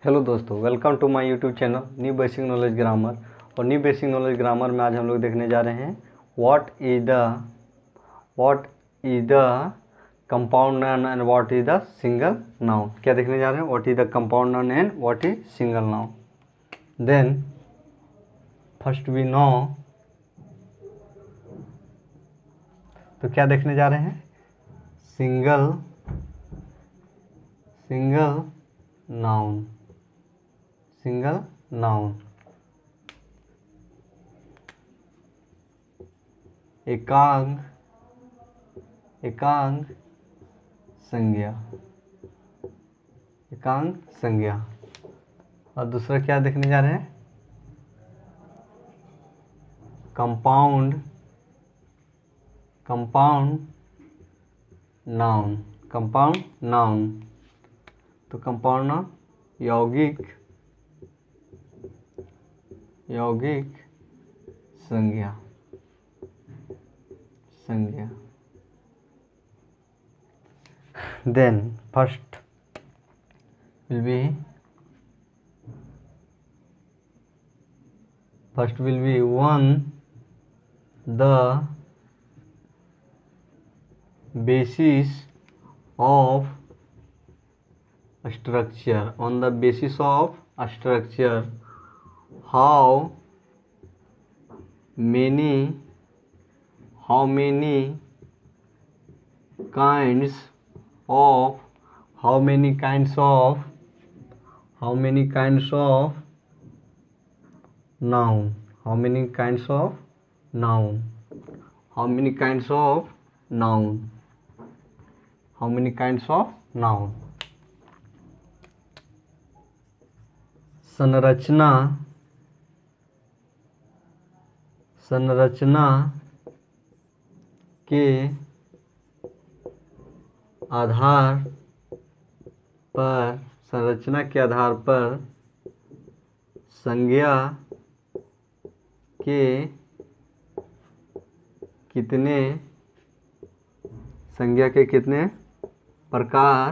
Hello दोस्तों, welcome to my YouTube channel new basic knowledge grammar. और new basic knowledge grammar में आज हम लोग देखने जा रहे हैं what is the compound noun and what is the single noun. क्या देखने जा रहे हैं? What is the compound noun and what is single noun. Then first we know, तो क्या देखने जा रहे हैं? Single noun. सिंगल नाउन एकांग संज्ञा। एकांग संज्ञा। और दूसरा क्या देखने जा रहे हैं? Compound noun. कंपाउंड नाउन, तो कंपाउंड नाउन यौगिक संज्ञा। Then first will be one, the basis of structure. On the basis of a structure, how many kinds of noun. संरचना के आधार पर संज्ञा के कितने प्रकार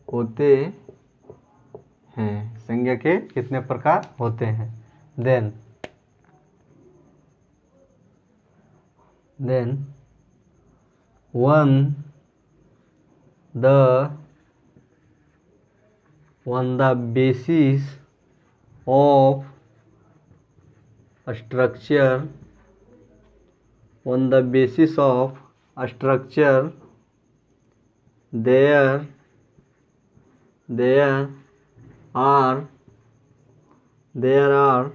होते हैं? संज्ञा के कितने प्रकार होते हैं? Then one, the basis of a structure. There are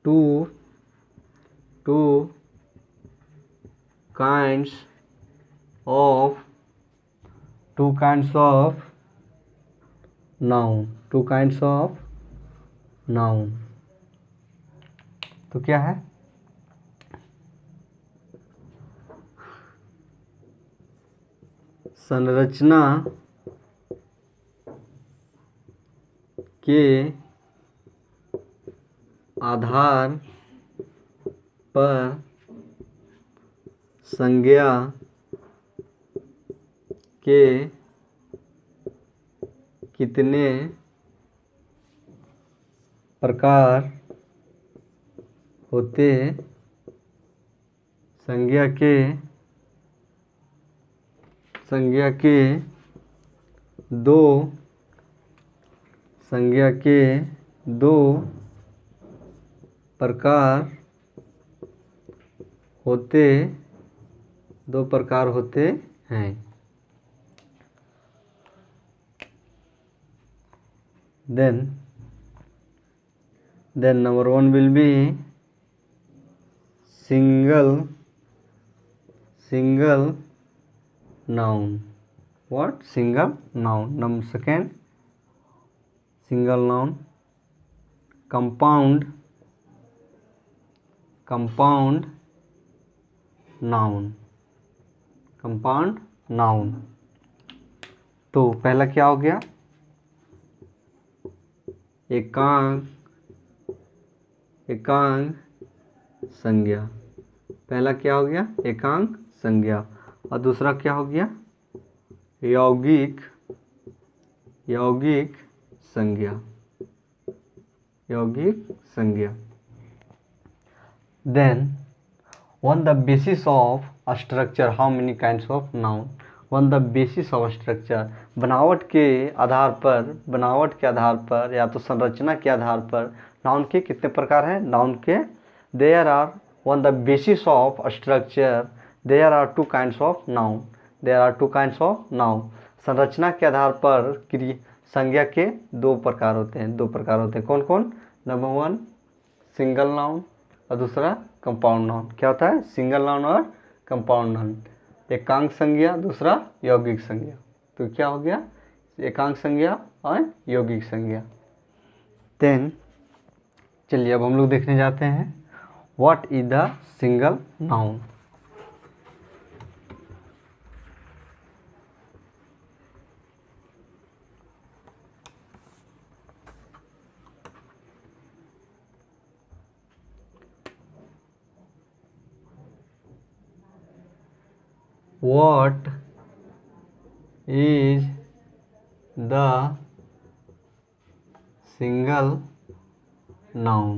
two kinds of noun. तो क्या है? संरचना के आधार पर संज्ञा के कितने प्रकार होते? संज्ञा के दो प्रकार होते हैं। Then number one will be single noun. What? Single noun. Number second, single noun. Compound noun. तो पहला क्या हो गया? एकांग संज्ञा। पहला क्या हो गया? एकांग संज्ञा। और दूसरा क्या हो गया? यौगिक संज्ञा, यौगिक संज्ञा। Then on the basis of a structure how many kinds of noun? On the basis of structure, बनावट के आधार पर या तो संरचना के आधार पर नाउन के कितने प्रकार हैं? नाउन के there are on the basis of a structure there are two kinds of noun, there are two kinds of noun। संरचना के आधार पर संज्ञा के दो प्रकार होते हैं। कौन कौन? नंबर 1 सिंगल नाउन और दूसरा कंपाउंड नाउन। क्या होता है? सिंगल नाउन और कंपाउंड नाउन। एकांक संज्ञा, दूसरा यौगिक संज्ञा। तो क्या हो गया? एकांक संज्ञा और यौगिक संज्ञा। देन चलिए अब हम लोग देखने जाते हैं what is the single noun. What is the single noun?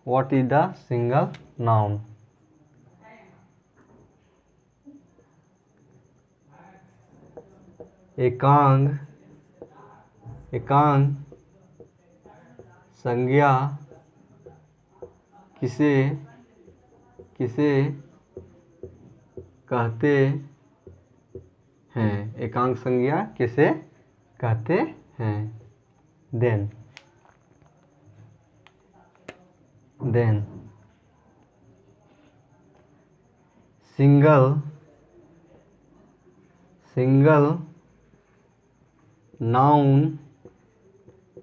What is the single noun? एकांग संज्ञा किसे कहते हैं? एकांक संज्ञा किसे कहते हैं? Then single noun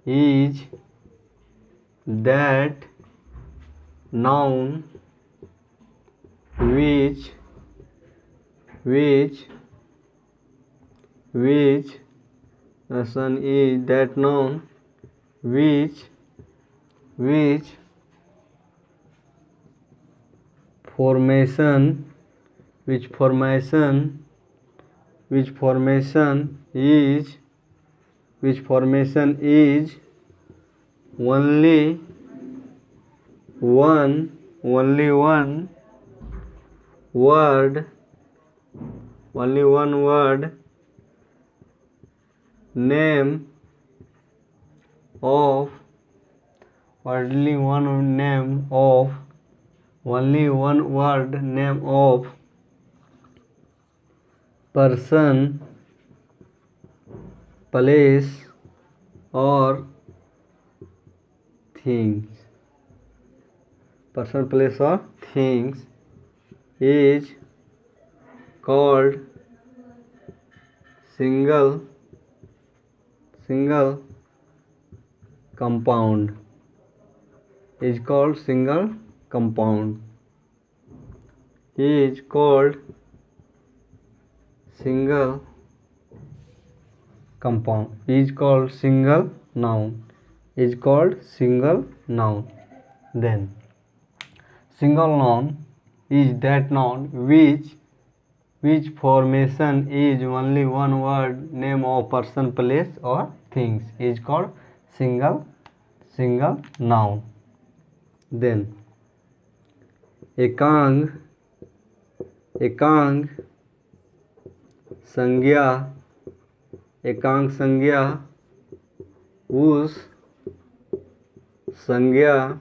is that noun which person is that noun which formation is only one word name of only one word name of person, place or things is called single compound. Is called single compound. Is called single compound. Is called single noun. Is called single noun. Then single noun is that noun which formation is only one word name of person, place or things is called single noun. Then एकांग संज्ञा उस संज्ञा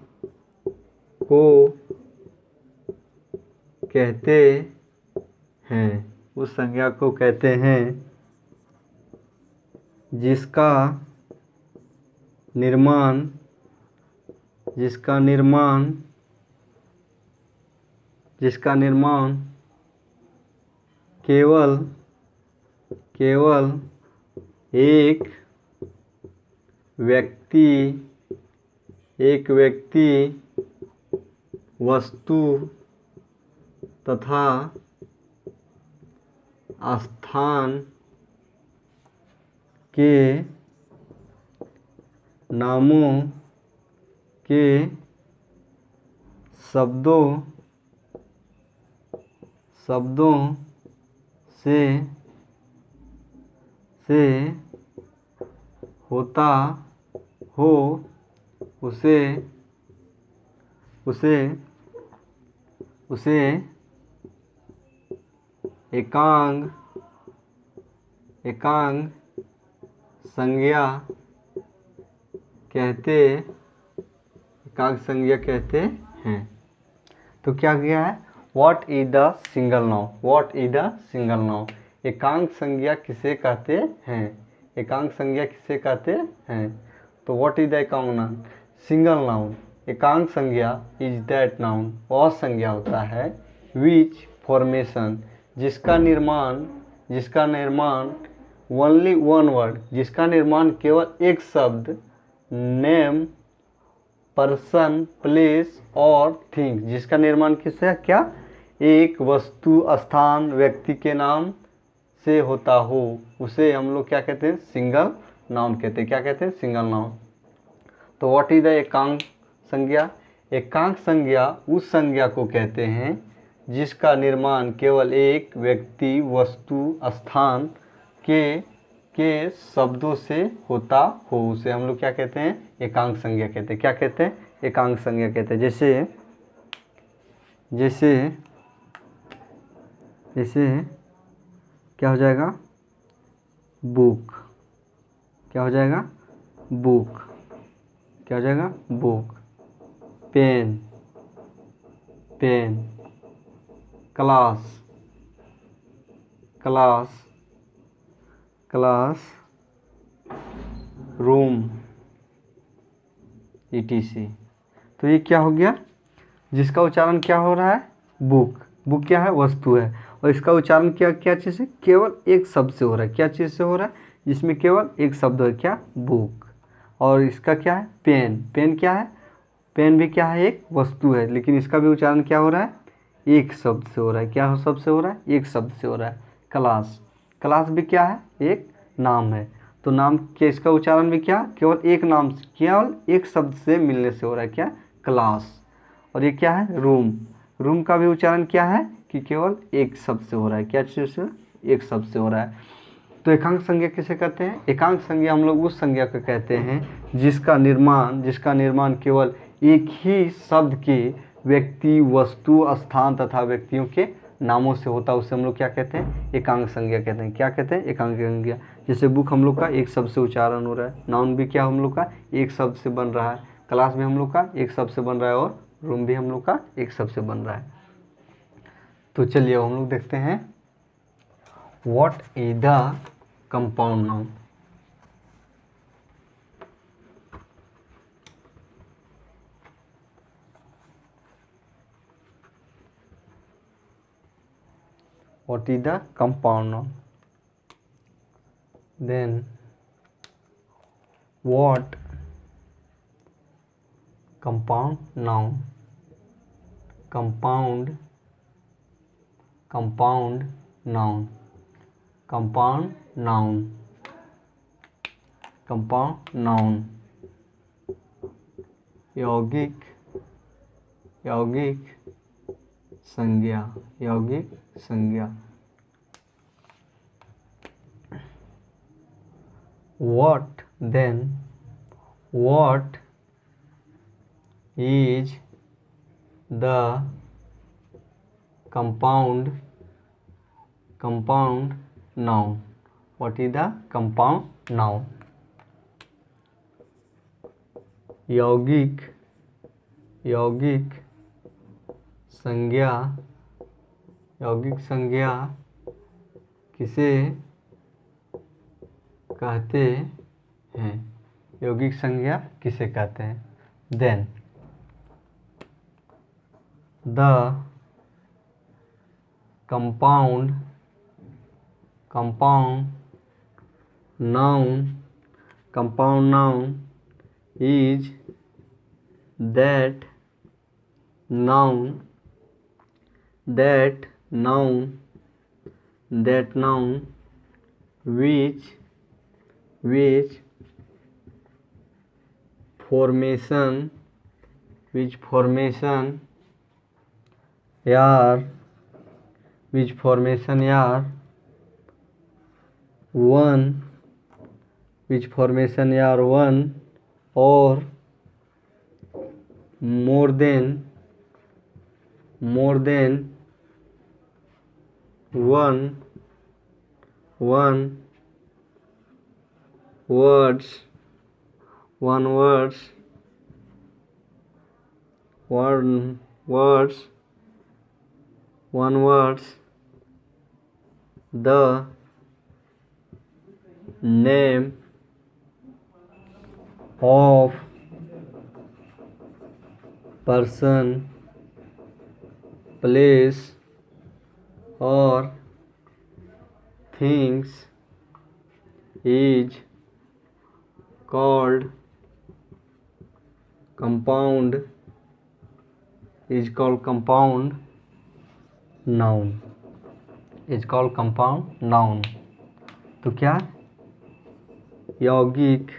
को कहते हैं जिसका निर्माण केवल एक व्यक्ति वस्तु तथा स्थान के नामों के शब्दों से से होता हो उसे उसे उसे एकांग एकांग संज्ञा कहते एकांग संज्ञा कहते हैं। तो क्या किया है, what is the single noun, what is the single noun, एकांक संज्ञा किसे कहते हैं, एकांक संज्ञा किसे कहते हैं। तो व्हाट इज द एकांक नाउन, सिंगल नाउन, एकांक संज्ञा इज दैट नाउन, वह संज्ञा होता है विच फॉर्मेशन, जिसका निर्माण ओनली वन वर्ड, जिसका निर्माण केवल एक शब्द, नेम, पर्सन, प्लेस और थिंग, जिसका निर्माण किससे है, क्या, एक वस्तु, स्थान, व्यक्ति के नाम से होता हो, उसे हम लोग क्या कहते हैं, सिंगल नाउन कहते हैं। क्या कहते हैं, सिंगल नाउन। तो व्हाट इज द एकांक संज्ञा, एकांक संज्ञा उस संज्ञा को कहते हैं जिसका निर्माण केवल एक व्यक्ति, वस्तु, स्थान के शब्दों से होता हो, उसे हम लोग क्या कहते हैं, एकांक संज्ञा कहते हैं। क्या कहते हैं, एकांक संज्ञा कहते हैं। जैसे जैसे जैसे क्या हो जाएगा, बुक, क्या हो जाएगा, बुक, क्या हो जाएगा, book, pen, pen, class, class, class, room, etc। तो ये क्या हो गया, जिसका उच्चारण क्या हो रहा है, बुक, बुक क्या है, वस्तु है, और इसका उच्चारण क्या चीज़ से, केवल एक शब्द से हो रहा है। क्या चीज़ से हो रहा है, जिसमें केवल एक शब्द है, क्या, बुक। और इसका क्या है, पेन, पेन क्या है, पेन भी क्या है, एक वस्तु है, लेकिन इसका भी उच्चारण क्या हो रहा है, एक शब्द से हो रहा है। क्या शब्द से हो रहा है, एक शब्द से हो रहा है। क्लास, क्लास भी क्या है, एक नाम है, तो नाम के इसका उच्चारण भी क्या, केवल एक नाम से, केवल एक शब्द से मिलने से हो रहा है, क्या, क्लास। और ये क्या है, रूम, रूम का भी उच्चारण क्या है कि केवल एक शब्द से हो रहा है। क्या चीज़ से, एक शब्द से हो रहा है। तो एकांक संज्ञा किसे कहते हैं, एकांक संज्ञा हम लोग उस संज्ञा को कहते हैं जिसका निर्माण केवल एक ही शब्द के व्यक्ति, वस्तु, स्थान तथा व्यक्तियों के नामों से होता है, उसे हम लोग क्या कहते हैं, एकांक संज्ञा कहते हैं। क्या कहते हैं, एकांक संज्ञा। जैसे बुक हम लोग का एक शब्द से उच्चारण हो रहा है, नाउन भी क्या हम लोग का एक शब्द से बन रहा है, क्लास भी हम लोग का एक शब्द से बन रहा है, और रूम भी हम लोग का एक शब्द से बन रहा है। तो चलिए हम लोग देखते हैं what is the compound noun. What is the compound noun? Then what compound noun, compound noun, compound noun, यौगिक संज्ञा, यौगिक संज्ञा। What then, what is the compound noun, what is the compound noun, यौगिक संज्ञा, यौगिक संज्ञा किसे कहते हैं, यौगिक संज्ञा किसे कहते हैं। Then the compound noun is that noun which formation are one which formation are one or more than one words the name of person, place or things is called compound noun, तो क्या यौगिक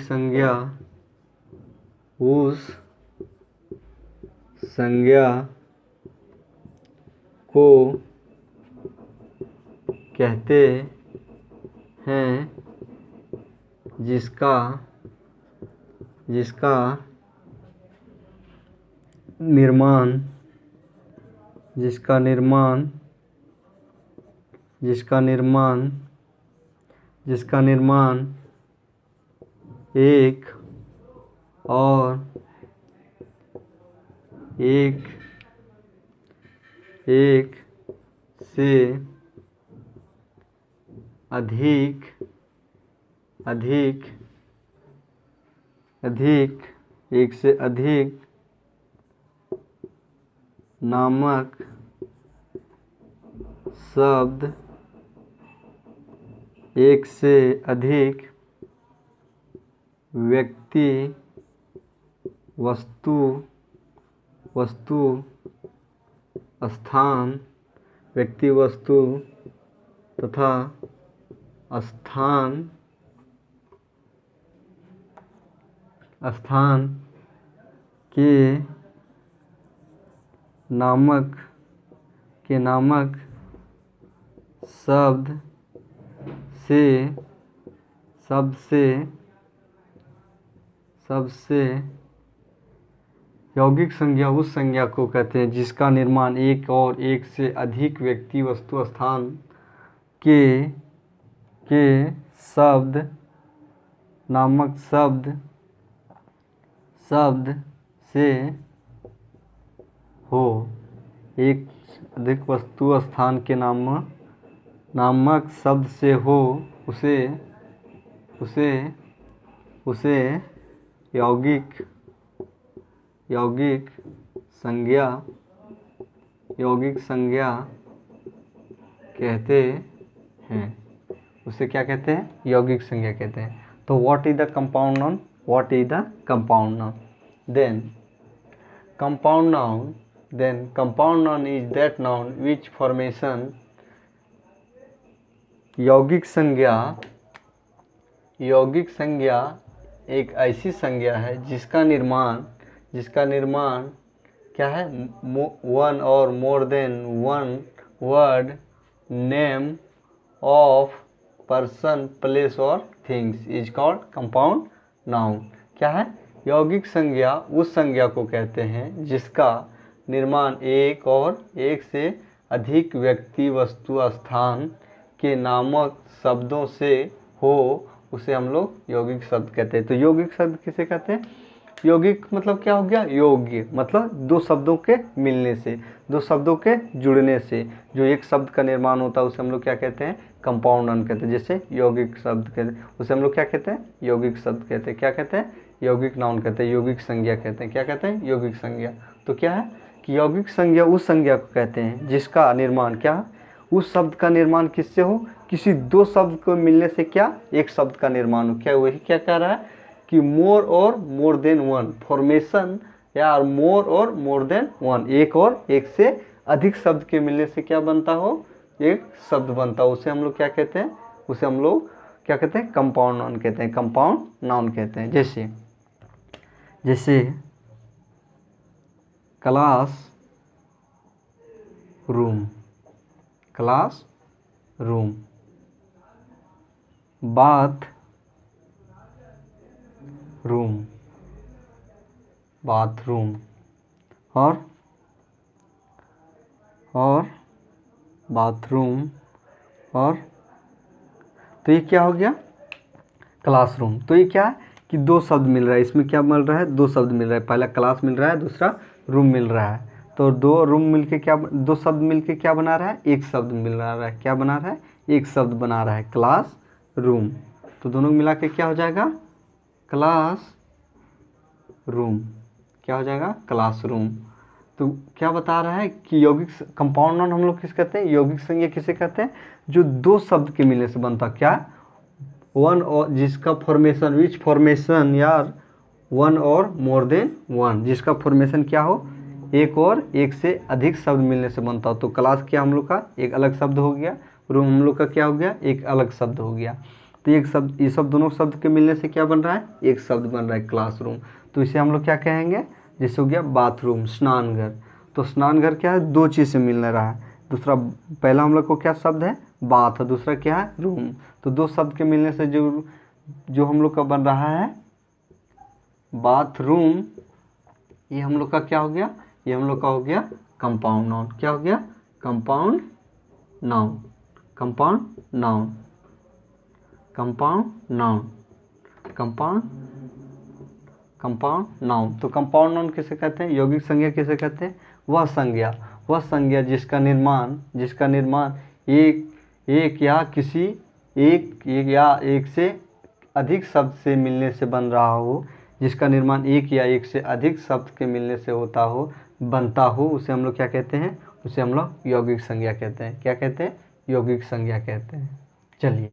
संज्ञा उस संज्ञा को कहते हैं जिसका निर्माण एक से अधिक नामक शब्द एक से अधिक व्यक्ति वस्तु स्थान तथा स्थान के नामक शब्द से यौगिक संज्ञा उस संज्ञा को कहते हैं जिसका निर्माण एक और एक से अधिक व्यक्ति वस्तु स्थान के शब्द नामक शब्द से हो। एक अधिक वस्तु स्थान के नामक शब्द से हो उसे यौगिक संज्ञा कहते हैं। उसे क्या कहते हैं? यौगिक संज्ञा कहते हैं। तो what is the compound noun? Then compound noun is that noun which formation यौगिक संज्ञा एक ऐसी संज्ञा है जिसका निर्माण क्या है? वन और more than one word name of person place और things is called compound noun. क्या है? यौगिक संज्ञा उस संज्ञा को कहते हैं जिसका निर्माण एक और एक से अधिक व्यक्ति वस्तु स्थान के नामक शब्दों से हो उसे हम लोग यौगिक शब्द कहते हैं। तो यौगिक शब्द किसे कहते हैं? यौगिक मतलब क्या हो गया? योग्य मतलब दो शब्दों के मिलने से, दो शब्दों के जुड़ने से जो एक शब्द का निर्माण होता है उसे हम लोग क्या कहते हैं? कंपाउंड नाउन कहते हैं। जैसे यौगिक शब्द कहते हैं उसे हम लोग क्या कहते हैं? यौगिक शब्द कहते हैं। क्या कहते हैं? यौगिक नाउन कहते हैं, यौगिक संज्ञा कहते हैं। क्या कहते हैं? यौगिक संज्ञा। तो क्या है कि यौगिक संज्ञा उस संज्ञा को कहते हैं जिसका निर्माण क्या? उस शब्द का निर्माण किससे हो? किसी दो शब्द को मिलने से क्या? एक शब्द का निर्माण हो। क्या वही क्या कह रहा है कि मोर और मोर देन वन फॉर्मेशन या मोर और मोर देन वन, एक और एक से अधिक शब्द के मिलने से क्या बनता हो? एक शब्द बनता हो। उसे हम लोग क्या कहते हैं? उसे हम लोग क्या कहते हैं? कंपाउंड नाउन कहते हैं। कंपाउंड नाउन कहते हैं। जैसे class room, class room, bath room, bathroom, और बाथरूम, और तो ये क्या हो गया क्लासरूम। तो ये क्या है कि दो शब्द मिल रहा है, इसमें क्या मिल रहा है, दो शब्द मिल रहा है, पहला क्लास मिल रहा है, दूसरा रूम मिल रहा है। तो दो रूम मिलके क्या, दो शब्द मिलके क्या बना रहा है, एक शब्द मिल रहा है, क्या बना रहा है, एक शब्द बना रहा है, क्लास रूम। तो दोनों मिला के क्या हो जाएगा, क्लास रूम, क्या हो जाएगा, क्लासरूम। तो क्या बता रहा है कि यौगिक कंपाउंड नाउन हम लोग किस कहते हैं, यौगिक संज्ञा किसे कहते हैं, जो दो शब्द के मिलने से बनता, क्या, वन और जिसका फॉर्मेशन, विच फॉर्मेशन यार, वन और मोर देन वन, जिसका फॉर्मेशन क्या हो, एक और एक से अधिक शब्द मिलने से बनता हो। तो क्लास क्या हम लोग का एक अलग शब्द हो गया, रूम हम लोग का क्या हो गया, एक अलग शब्द हो गया। तो एक शब्द, ये सब दोनों शब्द के मिलने से क्या बन रहा है, एक शब्द बन रहा है, क्लासरूम। तो इसे हम लोग क्या कहेंगे, जैसे हो गया बाथरूम, स्नानघर। तो स्नानघर क्या है, दो चीज़ से मिल रहा है, दूसरा, पहला हम लोग को क्या शब्द है, बाथ, और दूसरा क्या है, रूम। तो दो शब्द के मिलने से जो हम लोग का बन रहा है बाथरूम, ये हम लोग का क्या हो गया, ये हम लोग का हो गया कंपाउंड नाउन। क्या हो गया, compound noun, compound noun, compound noun, compound compound noun. तो कंपाउंड नाउन किसे कहते हैं, यौगिक संज्ञा किसे कहते हैं, वह संज्ञा जिसका निर्माण एक या किसी एक या एक से अधिक शब्द से मिलने से बन रहा हो, जिसका निर्माण एक या एक से अधिक शब्द के मिलने से होता हो, बनता हो, उसे हम लोग क्या कहते हैं, उसे हम लोग यौगिक संज्ञा कहते हैं। क्या कहते हैं, यौगिक संज्ञा कहते हैं। चलिए।